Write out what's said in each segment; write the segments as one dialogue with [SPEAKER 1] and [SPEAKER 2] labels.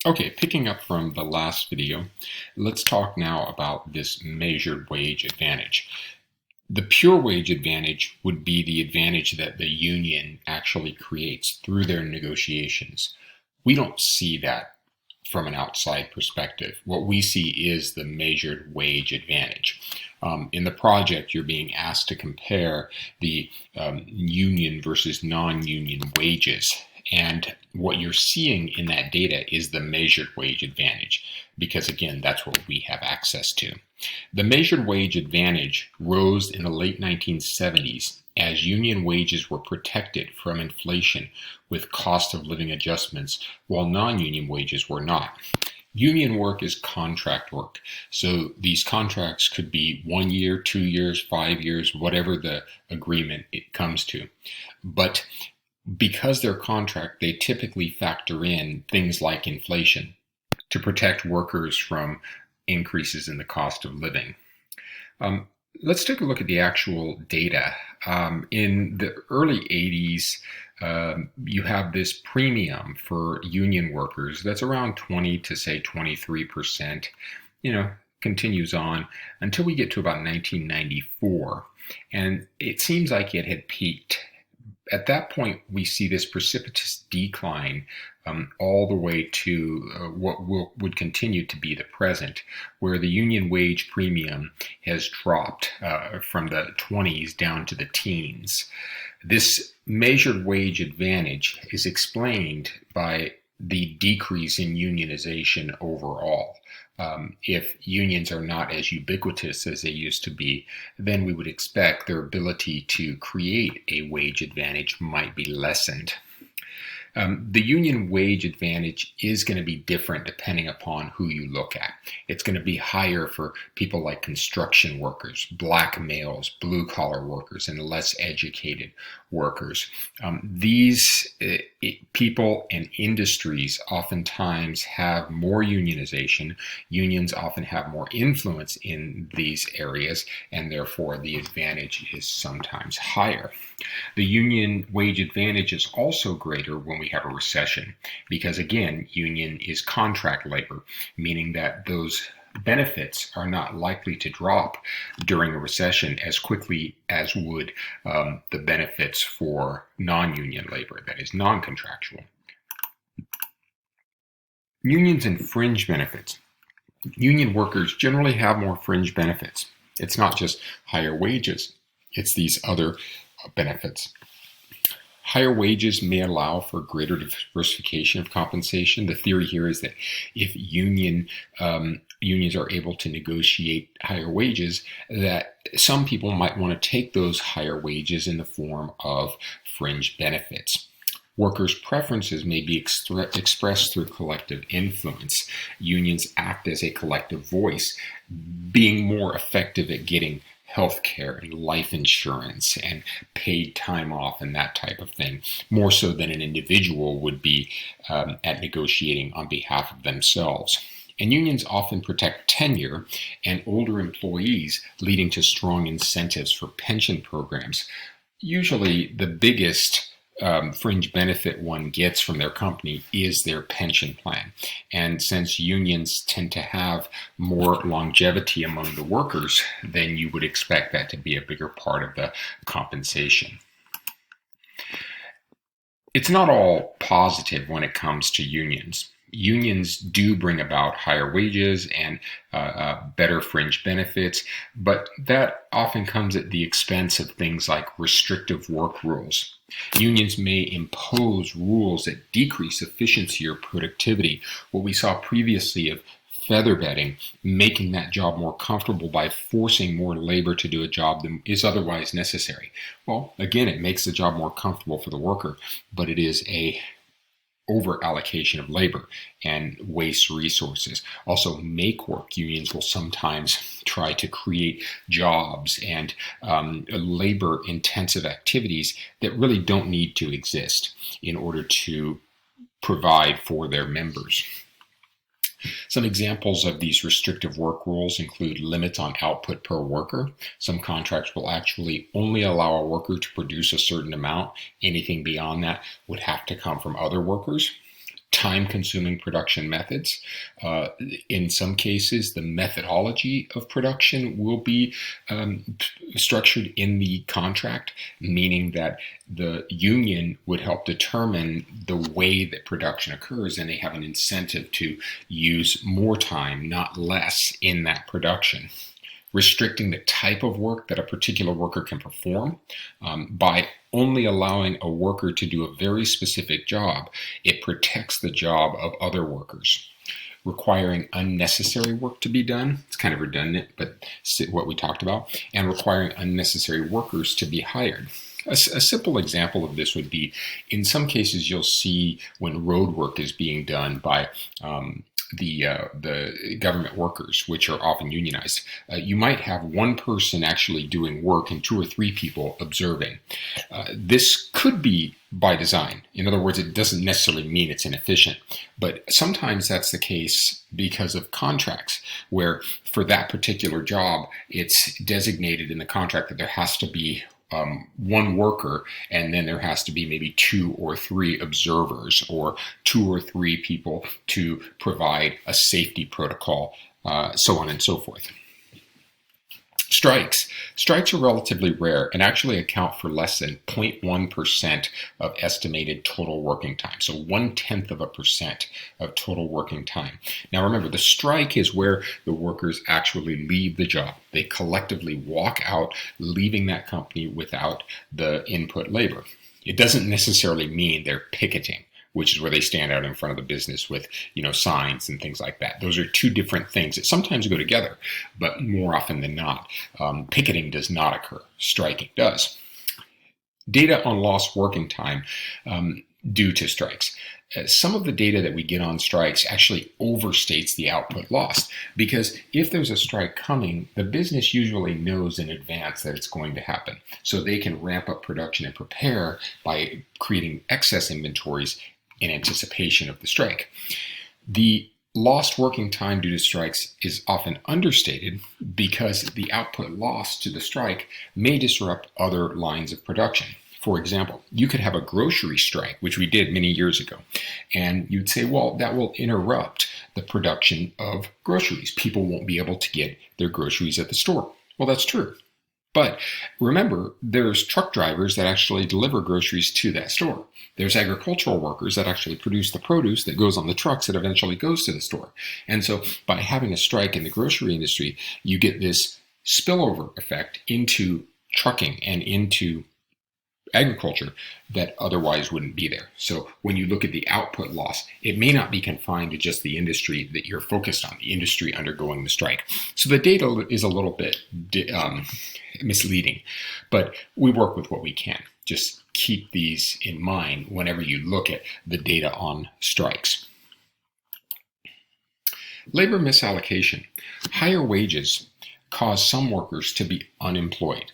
[SPEAKER 1] Okay, picking up from the last video, let's talk now about this measured wage advantage. The pure wage advantage would be the advantage that the union actually creates through their negotiations. We don't see that from an outside perspective. What we see is the measured wage advantage. In the project, you're being asked to compare the union versus non-union wages. And what you're seeing in that data is the measured wage advantage, because again, that's what we have access to. The measured wage advantage rose in the late 1970s as union wages were protected from inflation with cost of living adjustments, while non-union wages were not. Union work is contract work. So these contracts could be 1 year, 2 years, 5 years, whatever the agreement it comes to. But because they're contract, they typically factor in things like inflation to protect workers from increases in the cost of living. Let's take a look at the actual data. In the early 80s, you have this premium for union workers that's around 20 to say 23%, continues on until we get to about 1994. And it seems like it had peaked. At that point, we see this precipitous decline all the way to what would continue to be the present, where the union wage premium has dropped from the 20s down to the teens. This measured wage advantage is explained by the decrease in unionization overall. If unions are not as ubiquitous as they used to be, then we would expect their ability to create a wage advantage might be lessened. The union wage advantage is going to be different depending upon who you look at. It's going to be higher for people like construction workers, black males, blue-collar workers, and less educated workers. These people and industries oftentimes have more unionization. Unions often have more influence in these areas, and therefore the advantage is sometimes higher. The union wage advantage is also greater when we have a recession, because again, union is contract labor, meaning that those benefits are not likely to drop during a recession as quickly as would the benefits for non-union labor, that is non-contractual. Unions and fringe benefits. Union workers generally have more fringe benefits. It's not just higher wages, it's these other benefits. Higher wages may allow for greater diversification of compensation. The theory here is that if unions are able to negotiate higher wages, that some people might want to take those higher wages in the form of fringe benefits. Workers' preferences may be expressed through collective influence. Unions act as a collective voice, being more effective at getting health care and life insurance and paid time off and that type of thing, more so than an individual would be at negotiating on behalf of themselves. And unions often protect tenure and older employees, leading to strong incentives for pension programs. Usually the biggest fringe benefit one gets from their company is their pension plan. And since unions tend to have more longevity among the workers, then you would expect that to be a bigger part of the compensation. It's not all positive when it comes to unions. Unions do bring about higher wages and better fringe benefits, but that often comes at the expense of things like restrictive work rules. Unions may impose rules that decrease efficiency or productivity. What we saw previously of feather bedding, making that job more comfortable by forcing more labor to do a job than is otherwise necessary. Well, again, it makes the job more comfortable for the worker, but it is a over allocation of labor and waste resources. Also, make work. Unions will sometimes try to create jobs and labor intensive activities that really don't need to exist in order to provide for their members. Some examples of these restrictive work rules include limits on output per worker. Some contracts will actually only allow a worker to produce a certain amount. Anything beyond that would have to come from other workers. time-consuming production methods. In some cases, the methodology of production will be structured in the contract, meaning that the union would help determine the way that production occurs, and they have an incentive to use more time, not less, in that production. Restricting the type of work that a particular worker can perform by only allowing a worker to do a very specific job, it protects the job of other workers. Requiring unnecessary work to be done, it's kind of redundant, but what we talked about, and requiring unnecessary workers to be hired. A simple example of this would be, in some cases, you'll see when road work is being done by the government workers, which are often unionized. You might have one person actually doing work and 2 or 3 people observing. This could be by design. In other words, it doesn't necessarily mean it's inefficient, but sometimes that's the case because of contracts, where for that particular job, it's designated in the contract that there has to be one worker, and then there has to be maybe 2 or 3 observers, or 2 or 3 people to provide a safety protocol, so on and so forth. Strikes are relatively rare and actually account for less than 0.1% of estimated total working time. So 0.1% of total working time. Now remember, the strike is where the workers actually leave the job. They collectively walk out, leaving that company without the input labor. It doesn't necessarily mean they're picketing, which is where they stand out in front of the business with, signs and things like that. Those are 2 different things that sometimes go together, but more often than not, picketing does not occur. Striking does. Data on lost working time due to strikes. Some of the data that we get on strikes actually overstates the output lost, because if there's a strike coming, the business usually knows in advance that it's going to happen. So they can ramp up production and prepare by creating excess inventories in anticipation of the strike. The lost working time due to strikes is often understated because the output lost to the strike may disrupt other lines of production. For example, you could have a grocery strike, which we did many years ago, and you'd say, well, that will interrupt the production of groceries. People won't be able to get their groceries at the store. Well, that's true. But remember, there's truck drivers that actually deliver groceries to that store. There's agricultural workers that actually produce the produce that goes on the trucks that eventually goes to the store. And so by having a strike in the grocery industry, you get this spillover effect into trucking and into agriculture that otherwise wouldn't be there. So when you look at the output loss, it may not be confined to just the industry that you're focused on, the industry undergoing the strike. So the data is a little bit misleading, but we work with what we can. Just keep these in mind whenever you look at the data on strikes. Labor misallocation. Higher wages cause some workers to be unemployed.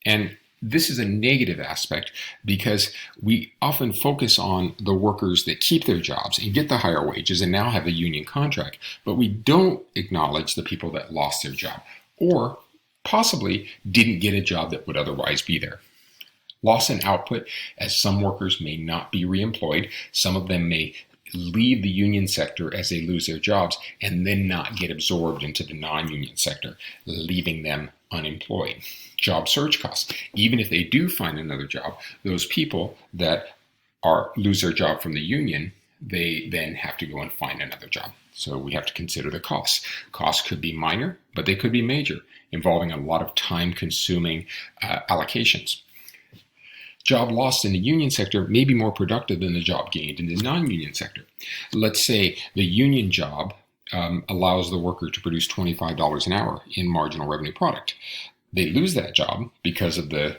[SPEAKER 1] And this is a negative aspect because we often focus on the workers that keep their jobs and get the higher wages and now have a union contract, but we don't acknowledge the people that lost their job or possibly didn't get a job that would otherwise be there. Loss in output, as some workers may not be reemployed, some of them may leave the union sector as they lose their jobs and then not get absorbed into the non-union sector, leaving them unemployed. Job search costs. Even if they do find another job, those people that lose their job from the union, they then have to go and find another job. So we have to consider the costs. Costs could be minor, but they could be major, involving a lot of time-consuming allocations. Job lost in the union sector may be more productive than the job gained in the non-union sector. Let's say the union job allows the worker to produce $25 an hour in marginal revenue product. They lose that job because of the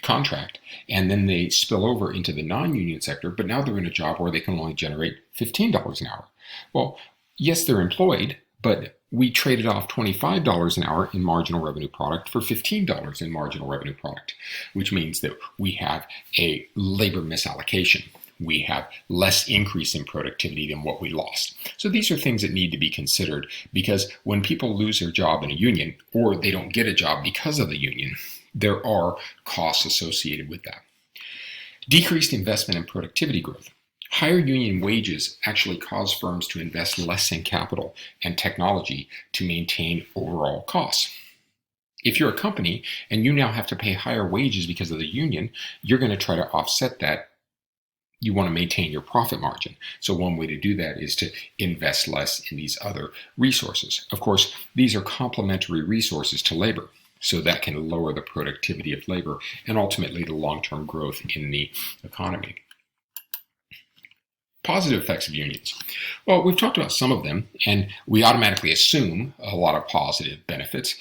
[SPEAKER 1] contract, and then they spill over into the non-union sector, but now they're in a job where they can only generate $15 an hour. Well, yes, they're employed, but we traded off $25 an hour in marginal revenue product for $15 in marginal revenue product, which means that we have a labor misallocation. We have less increase in productivity than what we lost. So these are things that need to be considered, because when people lose their job in a union or they don't get a job because of the union, there are costs associated with that. Decreased investment in productivity growth. Higher union wages actually cause firms to invest less in capital and technology to maintain overall costs. If you're a company and you now have to pay higher wages because of the union, you're going to try to offset that. You want to maintain your profit margin. So one way to do that is to invest less in these other resources. Of course, these are complementary resources to labor, so that can lower the productivity of labor and ultimately the long-term growth in the economy. Positive effects of unions. Well, we've talked about some of them, and we automatically assume a lot of positive benefits,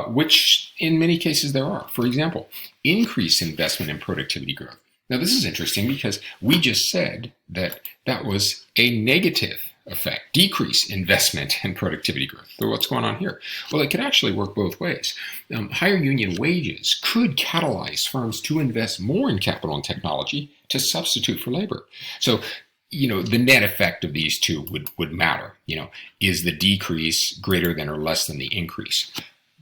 [SPEAKER 1] which in many cases there are. For example, increased investment in productivity growth. Now, this is interesting because we just said that that was a negative effect, decrease investment and productivity growth. So what's going on here? Well, it could actually work both ways. Higher union wages could catalyze firms to invest more in capital and technology to substitute for labor. So, the net effect of these two would matter. Is the decrease greater than or less than the increase?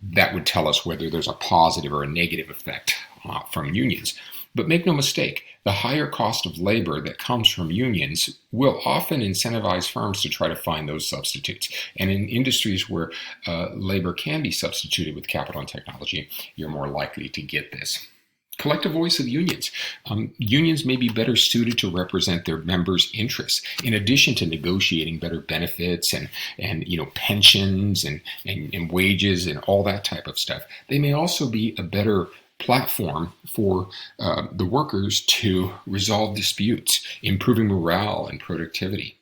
[SPEAKER 1] That would tell us whether there's a positive or a negative effect from unions. But make no mistake, the higher cost of labor that comes from unions will often incentivize firms to try to find those substitutes. And in industries where labor can be substituted with capital and technology, you're more likely to get this. Collective voice of unions. Unions may be better suited to represent their members' interests. In addition to negotiating better benefits and pensions and wages and all that type of stuff, they may also be a better platform for the workers to resolve disputes, improving morale and productivity.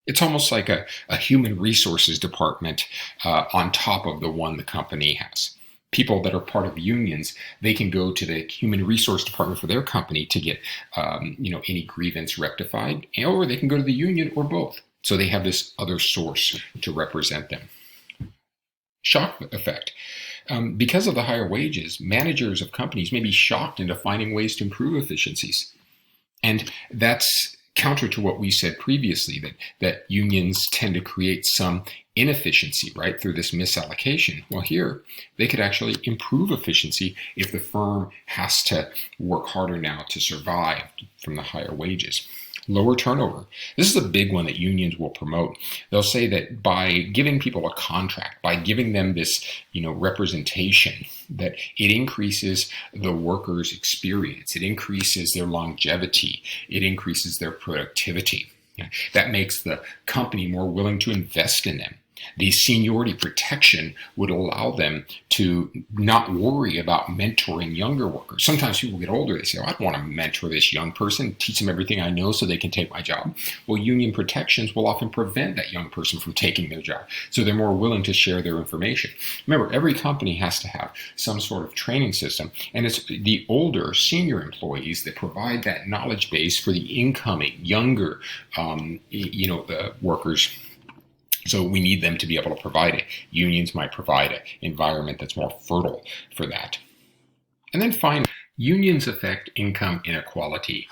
[SPEAKER 1] It's almost like a human resources department on top of the one the company has. People that are part of unions, they can go to the human resource department for their company to get any grievance rectified, or they can go to the union, or both. So they have this other source to represent them. Shock effect. Because of the higher wages, managers of companies may be shocked into finding ways to improve efficiencies. And that's counter to what we said previously, that unions tend to create some inefficiency, right, through this misallocation. Well, here, they could actually improve efficiency if the firm has to work harder now to survive from the higher wages. Lower turnover. This is a big one that unions will promote. They'll say that by giving people a contract, by giving them this, representation, that it increases the workers' experience, it increases their longevity, it increases their productivity. That makes the company more willing to invest in them. The seniority protection would allow them to not worry about mentoring younger workers. Sometimes people get older, they say, I don't want to mentor this young person, teach them everything I know so they can take my job. Well, union protections will often prevent that young person from taking their job. So they're more willing to share their information. Remember, every company has to have some sort of training system, and it's the older senior employees that provide that knowledge base for the incoming younger workers. So we need them to be able to provide it. Unions might provide an environment that's more fertile for that. And then finally, unions affect income inequality.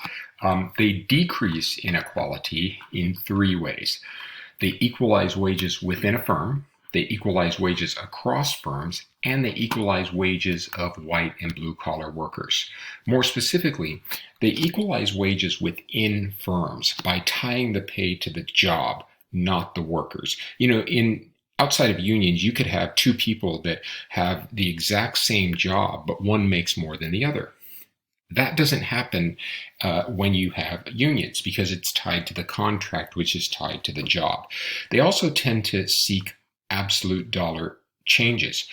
[SPEAKER 1] They decrease inequality in three ways. They equalize wages within a firm, they equalize wages across firms, and they equalize wages of white and blue-collar workers. More specifically, they equalize wages within firms by tying the pay to the job, not the workers. Outside of unions, you could have two people that have the exact same job, but one makes more than the other. That doesn't happen when you have unions because it's tied to the contract, which is tied to the job. They also tend to seek absolute dollar changes.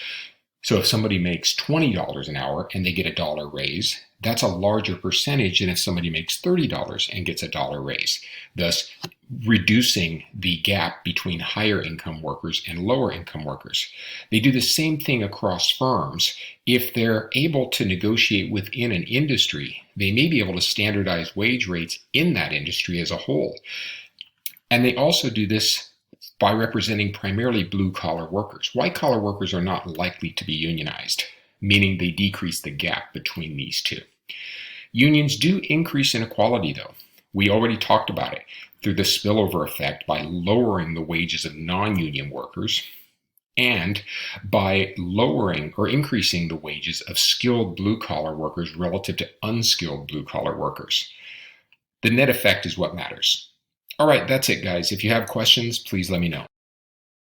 [SPEAKER 1] So if somebody makes $20 an hour and they get a dollar raise, that's a larger percentage than if somebody makes $30 and gets a dollar raise, thus reducing the gap between higher income workers and lower income workers. They do the same thing across firms. If they're able to negotiate within an industry, they may be able to standardize wage rates in that industry as a whole. And they also do this by representing primarily blue-collar workers. White-collar workers are not likely to be unionized, meaning they decrease the gap between these two. Unions do increase inequality, though. We already talked about it through the spillover effect by lowering the wages of non-union workers and by lowering or increasing the wages of skilled blue-collar workers relative to unskilled blue-collar workers. The net effect is what matters. All right, that's it, guys. If you have questions, please let me know.